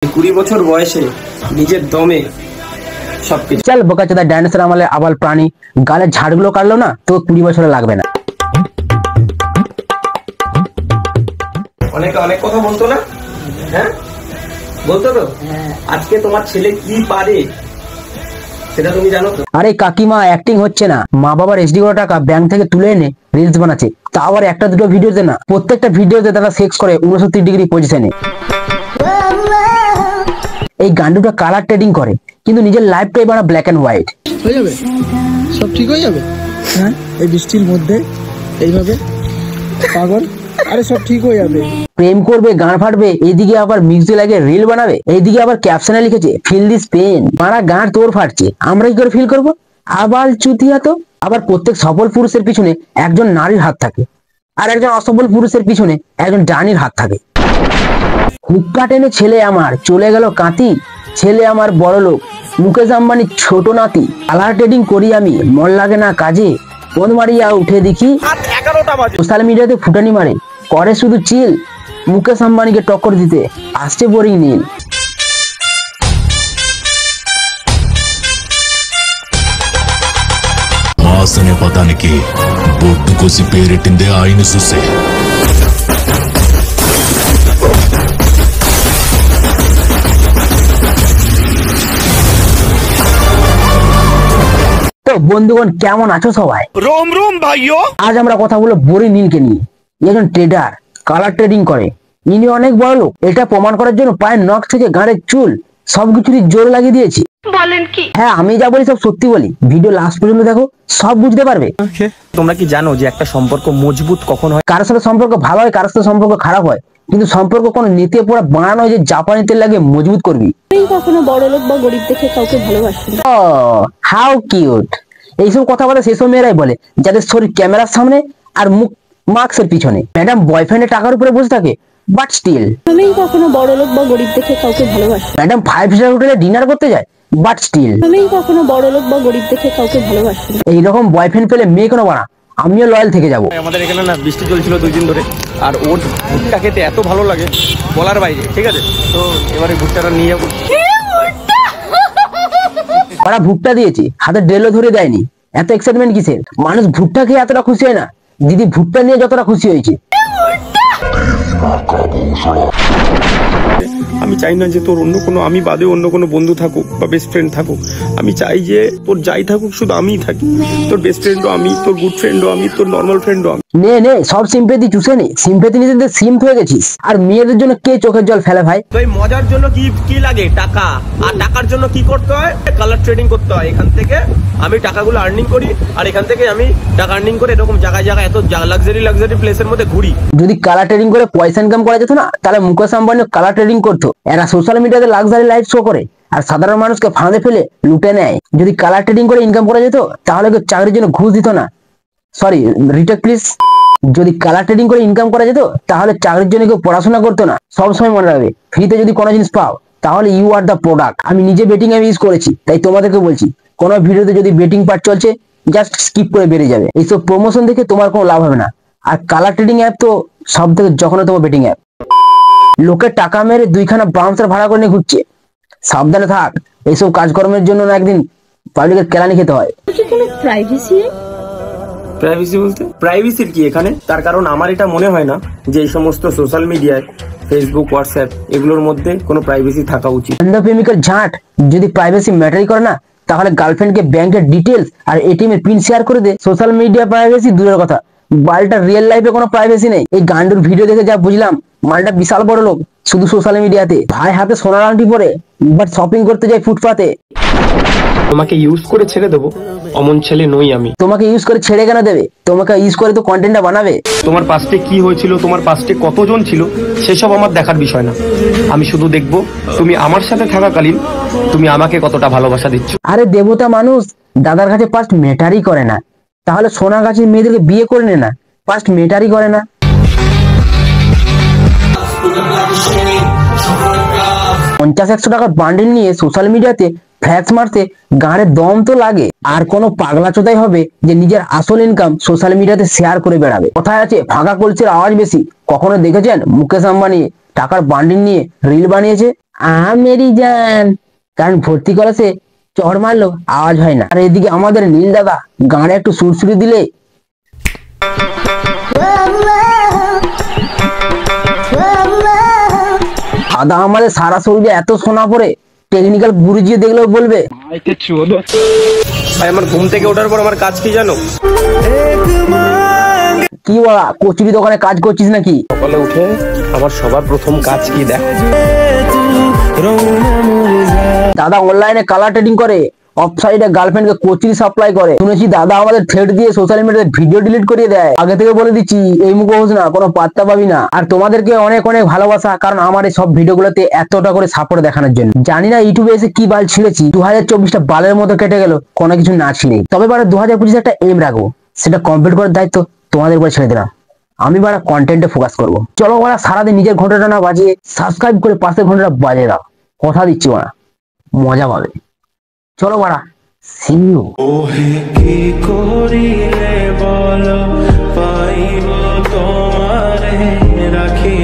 20 বছর বয়সে নিজের দমে সবকিছু। চল বোকাচোদা ডাইনোসর আমলে আবাল প্রাণী, গালে ঝাড়গুলো কাটলো না তো 20 বছরে লাগবে না। অনেক কথা বলতো না, হ্যাঁ বলতো তো। আজকে তোমার ছেলে কি পারে সেটা তুমি জানো তো? আরে কাকিমা অ্যাক্টিং হচ্ছে না, মা বাবার এসডি করা টাকা ব্যাংক থেকে তুলে এনে রিলস বানাচ্ছে, তা আবার একটা দুটো ভিডিওতে না, প্রত্যেকটা ভিডিওতে তারা সেক্স করে 69 ডিগ্রি পজিশনে। এই গান্ডুটা কালার ট্রেডিং করে কিন্তু নিজের লাইফটাই বানা ব্ল্যাক এন্ড হোয়াইট। হয়ে যাবে, সব ঠিক হয়ে যাবে। হ্যাঁ, এই বৃষ্টির মধ্যে এইভাবে পাগল, আরে সব ঠিক হয়ে যাবে। প্রেম করবে, গান ফাটবে, এইদিকে আবার মিউজিক লাগে রিল বানাবে, এইদিকে আবার ক্যাপশনে লিখেছে ফিল দিস পেন। মারা গান তোর ফাটছে, আমরা কি করে ফিল করবো? আবার চুতিয়া তো। আবার প্রত্যেক সফল পুরুষের পিছনে একজন নারীর হাত থাকে, আর একজন অসফল পুরুষের পিছনে একজন ডানির হাত থাকে। হুক্কা টেনে ছেলে আমার চলে গেল কাঁতি, ছেলে আমার বড় লোক মুকেশ আম্বানির ছোট নাতি। কালার ট্রেডিং করি আমি, মন লাগে না কাজে, ফোন মারিয়া উঠে দেখি সোশ্যাল মিডিয়াতে ফুটানি মারে, করে শুধু চিল, মুকেশ আম্বানিকে টক্কর দিতে আসছে বোরিং নীল। వాసనే పదానికి బొట్టు కోసి పేరెట్టిందే ఆయన చూసే। তো বন্ধুগণ কেমন আছো সবাই? रोम रोम भाइयों। আজ আমরা কথা বলবো বোরিং নীলকে নিয়ে। একজন ট্রেডার, কালার ট্রেডিং করে, ইনি অনেক বড় লোক। এটা প্রমাণ করার জন্য পায়ের নখ থেকে গাড়ের চুল সবকিছুরই জোর লাগিয়ে দিয়েছি। বলেন কি? হ্যাঁ, আমি যা বলি সব সত্যি বলি, ভিডিও লাস্ট পর্যন্ত দেখো, সব বুঝতে পারবে। তোমরা কি জানো যে একটা সম্পর্ক মজবুত কখন হয়? কারোর সাথে সম্পর্ক ভালো হয়, কারোর সাথে সম্পর্ক খারাপ হয়, কিন্তু সম্পর্ক কোনো নীতি পড়া বানানো হয় যে জাপানি তেল লাগে মজবুত করবি। আমি কখনো বড় লোক বা গরিব দেখে কাউকে ভালোবাসি না। ও হাউ কিউট। এইসব কথা বলে সেসব মেয়েরাই বলে যাদের শরীর ক্যামেরার সামনে আর মুখ মাস্কের পিছনে। ম্যাডাম বয়ফ্রেন্ডের টাকার উপরে বসে থাকে বাট স্টিল। আমি কখনো বড় লোক বা গরিব দেখে কাউকে ভালোবাসি না। ম্যাডাম 5 স্টার হোটেলে ডিনার করতে যায় বাট স্টিল। আমি কখনো বড় লোক বা গরিব দেখে কাউকে ভালোবাসি না। এইরকম বয়ফ্রেন্ড পেলে মেয়ে কেন বানা, আমিও লয়াল থেকে যাবো। আমাদের এখানে না বৃষ্টি চলছিল 2 দিন ধরে, আর ওর ভুট্টা খেতে এত ভালো লাগে বলার বাইরে, ঠিক আছে? তো এবারে ভুট্টাটা নিয়ে যাবো। ওরা ভুট্টা দিয়েছে, হাতে ডেলও ধরে দেয়নি, এত এক্সাইটমেন্ট কিসের? মানুষ ভুট্টা খেয়ে এতটা খুশি হয় না, দিদি ভুট্টা নিয়ে যতটা খুশি হয়েছে। আমি চাই না যে তোর অন্য কোনো, আমি বাদে অন্য কোনো বন্ধু থাকুক বা বেস্ট ফ্রেন্ড থাকুক। আমি চাই যে তোর যাই থাকুক শুধু আমিই থাকি। তোর বেস্ট ফ্রেন্ডও আমি, তোর গুড ফ্রেন্ডও আমি, তোর নর্মাল ফ্রেন্ডও আমি। নে নে সব সিম্পেথি চুষে নে, সিম্পেথি নিতে সিম্প হয়ে গেছিস। আর মেয়েদের জন্য কে চোখের জল ফেলে ভাই? তো এই মজার জন্য কি লাগে? টাকা। আর টাকার জন্য কি করতে হয়? কালার ট্রেডিং করতে হয়। এখান থেকে আমি টাকাগুলো আর্নিং করি, আর এখান থেকে আমি টাকা আর্নিং করে এরকম জায়গায় এত লাক্সারি প্লেসের মধ্যে ঘুরি। যদি কালার ট্রেডিং করে পয়সা ইনকাম করা যেত না, তাহলে মুকেশ আম্বানি কালার ট্রেডিং করতো। এরা সোশ্যাল মিডিয়াতে লাক্সারি লাইফ শো করে আর সাধারণ মানুষকে ফাঁদে ফেলে লুটে নেয়। যদি কালার ট্রেডিং করে ইনকাম করা যেত তাহলে কেউ চাকরির জন্য ঘুষ দিত না। Sorry, retake please. যদি কালার ট্রেডিং করে ইনকাম করা যেত তাহলে চাকরির জন্য কেউ পড়াশোনা করতো না। সবসময় মনে রাখবে, ফ্রিতে যদি কোনো জিনিস পাও তাহলে ইউ আর দ্য প্রোডাক্ট। আমি নিজে বেটিং অ্যাপ ইউজ করেছি, তাই তোমাদেরকে বলছি, কোনো ভিডিওতে যদি বেটিং পার্ট চলছে জাস্ট স্কিপ করে বেরিয়ে যাবে। এইসব প্রমোশন দেখে তোমার কোনো লাভ হবে না। আর কালার ট্রেডিং অ্যাপ তো সব থেকে যখনতম বেটিং অ্যাপ। লোকের টাকা মেরে 2খানা বাউন্সার ভাড়া করে নিয়ে ঘুরছে, সাবধানে থাক। এইসব কাজকর্মের জন্য না একদিন পাবলিকের কেলানি খেতে হয়। কোনো প্রাইভেসি নেই? প্রাইভেসি বলতে প্রাইভেসির কি এখানে? তার কারণ আমার এটা মনে হয় না যে এই সমস্ত সোশ্যাল মিডিয়ায় ফেসবুক, হোয়াটসঅ্যাপ এগুলোর মধ্যে কোনো প্রাইভেসি থাকা উচিত। প্রেমিকের ঝাঁট যদি প্রাইভেসি ম্যাটারই করে না, তাহলে গার্লফ্রেন্ডকে ব্যাংকের ডিটেলস আর এটিএম এর পিন শেয়ার করে দে। সোশ্যাল মিডিয়া প্রাইভেসি দূরের কথা, বালটা রিয়েল লাইফে কোনো প্রাইভেসি নেই। এই গান্ডুর ভিডিও দেখে যা বুঝলাম, মালটা বিশাল বড় লোক, শুধু সোশ্যাল মিডিয়াতে। ভাই হাতে সোনার আংটি পরে বাট শপিং করতে যায় ফুটপাতে। তোমাকে ইউজ করে ছেড়ে দেবো, অমন ছেলে নই আমি। তোমাকে ইউজ করে ছেড়ে কেন দেবে? তোমাকে ইউজ করে তো কন্টেন্টটা বানাবে। তোমার পাস্টে কি হয়েছিল, তোমার পাস্টে কতজন ছিল, সেসব আমার দেখার বিষয় না। আমি শুধু দেখবো তুমি আমার সাথে থাকাকালীন তুমি আমাকে কতটা ভালোবাসা দিচ্ছ। আরে দেবতা মানুষ, দাদার কাছে পাস্ট ম্যাটারই করে না, তাহলে সোনা গাছের মেয়েদেরকে বিয়ে করে নে না, পাস্ট ম্যাটারই করে না। 50-100 টাকার বান্ডিল নিয়ে সোশ্যাল মিডিয়াতে ফ্ল্যাক্স মারতে গাঁড়ে দম তো লাগে। আর কোনো পাগলা চোদাই হবে যে নিজের আসল ইনকাম সোশ্যাল মিডিয়াতে শেয়ার করে বেড়াবে। কথায় আছে ফাঁকা কলসির আওয়াজ বেশি। কখনো দেখেছেন মুকেশ আম্বানি টাকার বান্ডিল নিয়ে রিল বানিয়েছে, মেরি জান, কারণ ভর্তি কলেজে চড় মারলো আওয়াজ হয় না। আর এদিকে আমাদের নীল দাদা গানে একটু সুরসুরি দিলে দাদা আমাদের সারা শরীরে এত সোনা পরে টেকনিক্যাল গুরুজি দেখলেও বলবে ভাই আমার ঘুম থেকে ওঠার পর আমার কাজ কি জানো? কি বলা, কচুরি দোকানে কাজ করছিস নাকি? সকালে উঠে আমার সবার প্রথম কাজ কি দেখ? দাদা অনলাইনে কালার ট্রেডিং করে, অফসাইডে গার্লফ্রেন্ডকে কোচিং সাপ্লাই করে। শুনেছি দাদা আমাদের থ্রেড দিয়ে সোশ্যাল মিডিয়াতে ভিডিও ডিলিট করিয়ে দেয়। আগে থেকে বলে দিচ্ছি এই মুখে হোস না, কোনো পাত্তা পাবি না। আর তোমাদেরকে অনেক অনেক ভালোবাসা, কারণ আমার এই সব ভিডিওগুলোতে এতটা করে সাপোর্ট দেখানোর জন্য। জানি না ইউটিউবে এসে কি বাল ছিঁড়েছি, 2024টা বালের মতো কেটে গেল কোনো কিছু না ছিঁড়ে। তবে বারা 2025 একটা এম রাখবো, সেটা কমপ্লিট করার দায়িত্ব তোমাদের উপরে ছেড়ে দিলাম। আমি বারা কন্টেন্টে ফোকাস করবো। চলো বারা সারাদিন নিজের ঘন্টাটা না বাজিয়ে সাবস্ক্রাইব করে পাশের ঘন্টাটা বাজিয়ে দাও, কথা দিচ্ছি বারা, মজা পাবে। চলো বারা, see you। ওহে কি করিলে বলো পাইব তোমারে রাখি